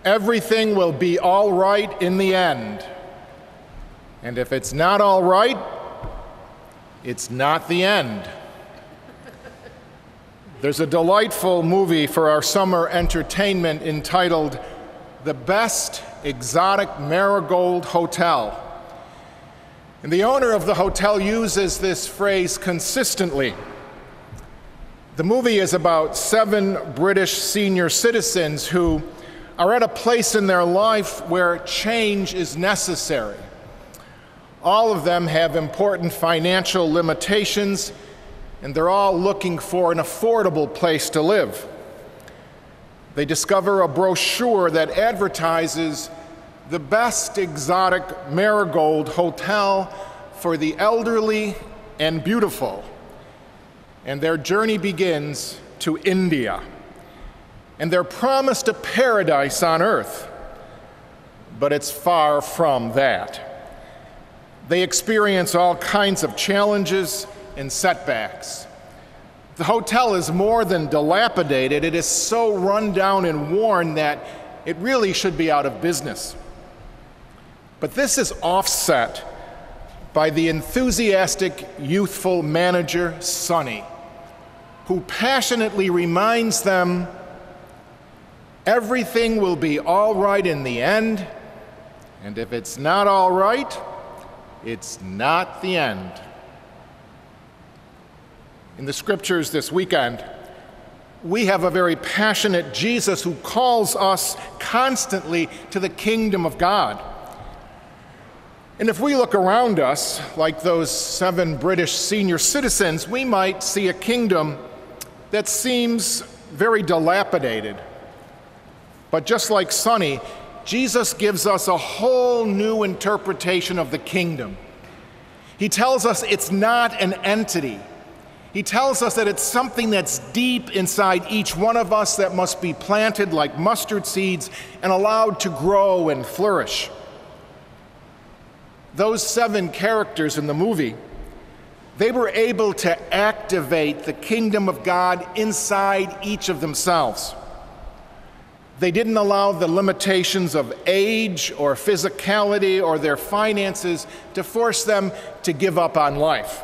Everything will be all right in the end. And if it's not all right, it's not the end. There's a delightful movie for our summer entertainment entitled The Best Exotic Marigold Hotel. And the owner of the hotel uses this phrase consistently. The movie is about 7 British senior citizens who are at a place in their life where change is necessary. All of them have important financial limitations, and they're all looking for an affordable place to live. They discover a brochure that advertises the best exotic marigold hotel for the elderly and beautiful. And their journey begins to India. And they're promised a paradise on earth, but it's far from that. They experience all kinds of challenges and setbacks. The hotel is more than dilapidated. It is so run down and worn that it really should be out of business. But this is offset by the enthusiastic, youthful manager, Sonny, who passionately reminds them everything will be all right in the end, and if it's not all right, it's not the end. In the scriptures this weekend, we have a very passionate Jesus who calls us constantly to the kingdom of God. And if we look around us, like those 7 British senior citizens, we might see a kingdom that seems very dilapidated. But just like Sonny, Jesus gives us a whole new interpretation of the kingdom. He tells us it's not an entity. He tells us that it's something that's deep inside each one of us that must be planted like mustard seeds and allowed to grow and flourish. Those 7 characters in the movie, they were able to activate the kingdom of God inside each of themselves. They didn't allow the limitations of age or physicality or their finances to force them to give up on life.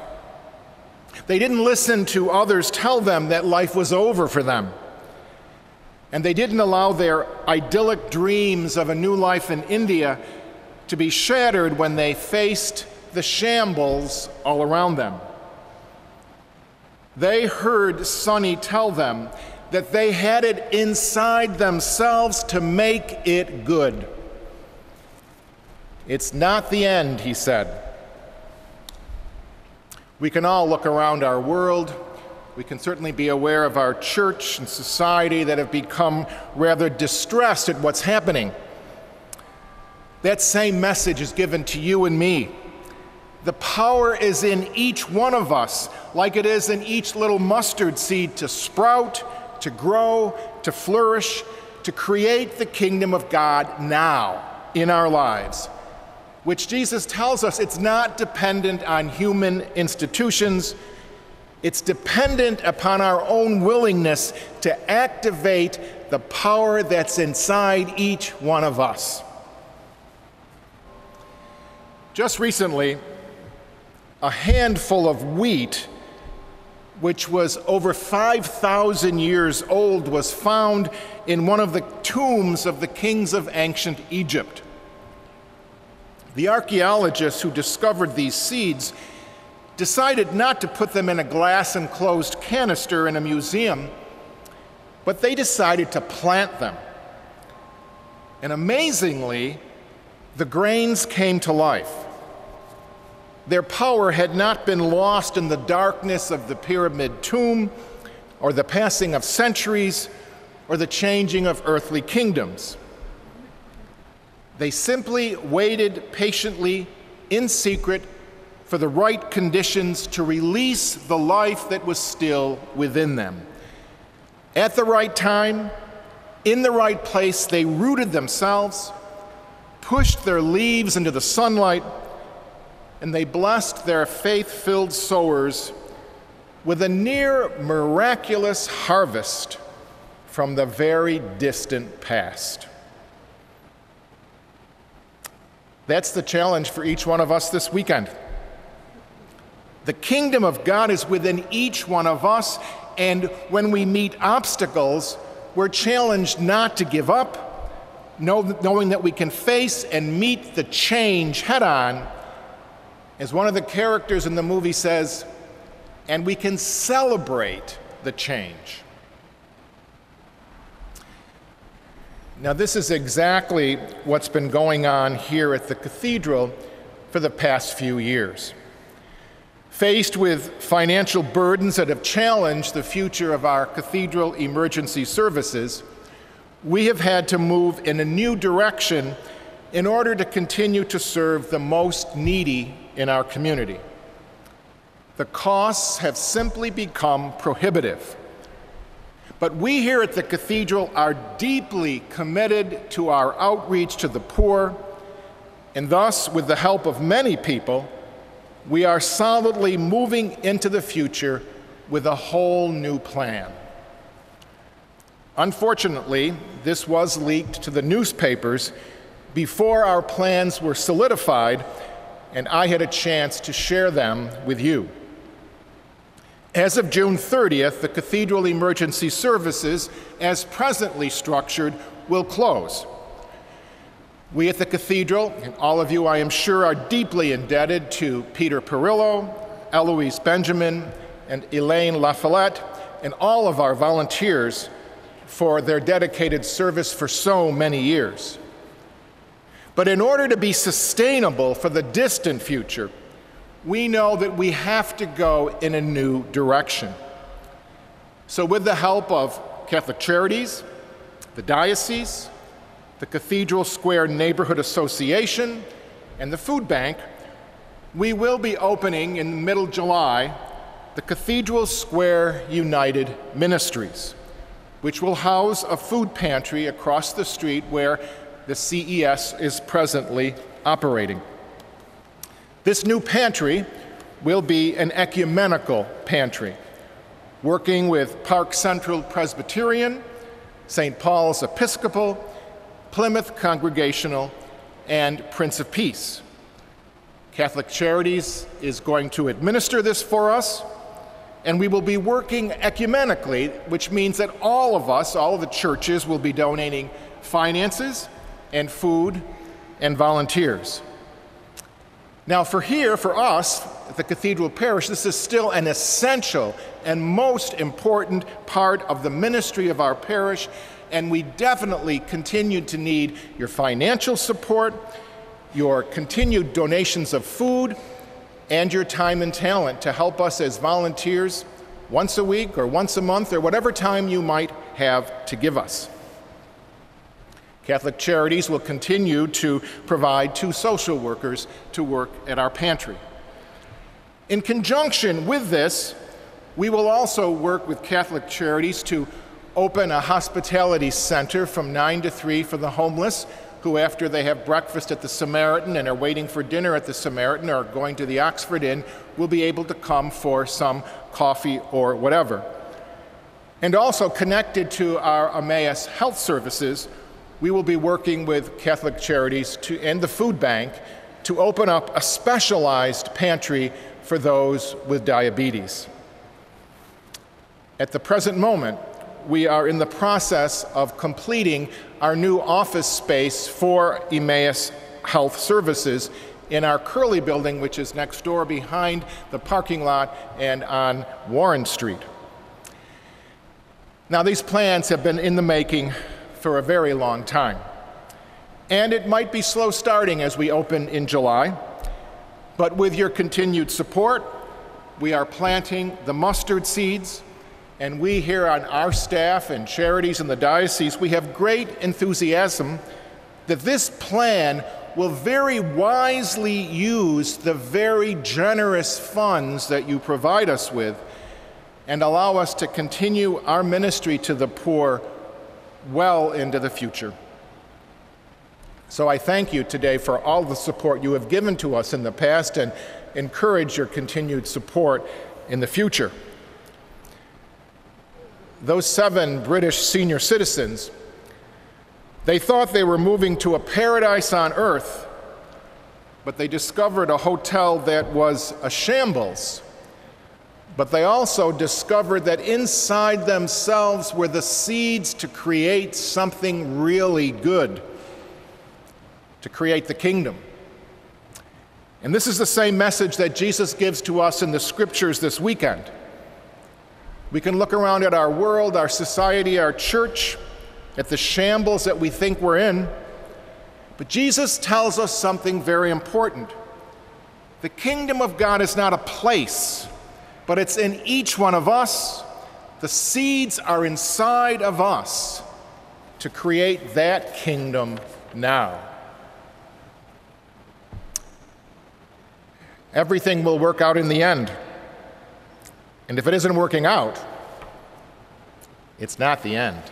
They didn't listen to others tell them that life was over for them. And they didn't allow their idyllic dreams of a new life in India to be shattered when they faced the shambles all around them. They heard Sonny tell them that they had it inside themselves to make it good. It's not the end, he said. We can all look around our world. We can certainly be aware of our church and society that have become rather distressed at what's happening. That same message is given to you and me. The power is in each one of us, like it is in each little mustard seed to sprout, to grow, to flourish, to create the kingdom of God now in our lives, which Jesus tells us it's not dependent on human institutions. It's dependent upon our own willingness to activate the power that's inside each one of us. Just recently, a handful of wheat, which was over 5,000 years old, was found in one of the tombs of the kings of ancient Egypt. The archaeologists who discovered these seeds decided not to put them in a glass-enclosed canister in a museum, but they decided to plant them. And amazingly, the grains came to life. Their power had not been lost in the darkness of the pyramid tomb, or the passing of centuries, or the changing of earthly kingdoms. They simply waited patiently, in secret, for the right conditions to release the life that was still within them. At the right time, in the right place, they rooted themselves, pushed their leaves into the sunlight, and they blessed their faith-filled sowers with a near miraculous harvest from the very distant past. That's the challenge for each one of us this weekend. The kingdom of God is within each one of us, and when we meet obstacles, we're challenged not to give up, knowing that we can face and meet the change head on. As one of the characters in the movie says, and we can celebrate the change. Now, this is exactly what's been going on here at the Cathedral for the past few years. Faced with financial burdens that have challenged the future of our Cathedral emergency services, we have had to move in a new direction in order to continue to serve the most needy in our community. The costs have simply become prohibitive. But we here at the Cathedral are deeply committed to our outreach to the poor, and thus, with the help of many people, we are solidly moving into the future with a whole new plan. Unfortunately, this was leaked to the newspapers before our plans were solidified, and I had a chance to share them with you. As of June 30th, the Cathedral Emergency Services, as presently structured, will close. We at the Cathedral, and all of you I am sure, are deeply indebted to Peter Perillo, Eloise Benjamin, and Elaine LaFollette, and all of our volunteers for their dedicated service for so many years. But in order to be sustainable for the distant future, we know that we have to go in a new direction. So with the help of Catholic Charities, the diocese, the Cathedral Square Neighborhood Association, and the food bank, we will be opening in middle-July the Cathedral Square United Ministries, which will house a food pantry across the street where the CES is presently operating. This new pantry will be an ecumenical pantry, working with Park Central Presbyterian, St. Paul's Episcopal, Plymouth Congregational, and Prince of Peace. Catholic Charities is going to administer this for us, and we will be working ecumenically, which means that all of us, all of the churches, will be donating finances and food and volunteers. Now, for us, at the Cathedral Parish, this is still an essential and most important part of the ministry of our parish, and we definitely continue to need your financial support, your continued donations of food, and your time and talent to help us as volunteers once a week or once a month or whatever time you might have to give us. Catholic Charities will continue to provide 2 social workers to work at our pantry. In conjunction with this, we will also work with Catholic Charities to open a hospitality center from 9 to 3 for the homeless who, after they have breakfast at the Samaritan and are waiting for dinner at the Samaritan or going to the Oxford Inn, will be able to come for some coffee or whatever. And also connected to our Emmaus Health Services, we will be working with Catholic Charities and the food bank to open up a specialized pantry for those with diabetes. At the present moment, we are in the process of completing our new office space for Emmaus Health Services in our Curley building, which is next door behind the parking lot and on Warren Street. Now, these plans have been in the making for a very long time. And it might be slow starting as we open in July, but with your continued support, we are planting the mustard seeds, and we here on our staff and charities in the diocese, we have great enthusiasm that this plan will very wisely use the very generous funds that you provide us with and allow us to continue our ministry to the poor well into the future. So I thank you today for all the support you have given to us in the past and encourage your continued support in the future. Those 7 British senior citizens, they thought they were moving to a paradise on earth but they discovered a hotel that was a shambles. But they also discovered that inside themselves were the seeds to create something really good, to create the kingdom. And this is the same message that Jesus gives to us in the scriptures this weekend. We can look around at our world, our society, our church, at the shambles that we think we're in. But Jesus tells us something very important. The kingdom of God is not a place, but it's in each one of us. The seeds are inside of us to create that kingdom now. Everything will work out in the end. And if it isn't working out, it's not the end.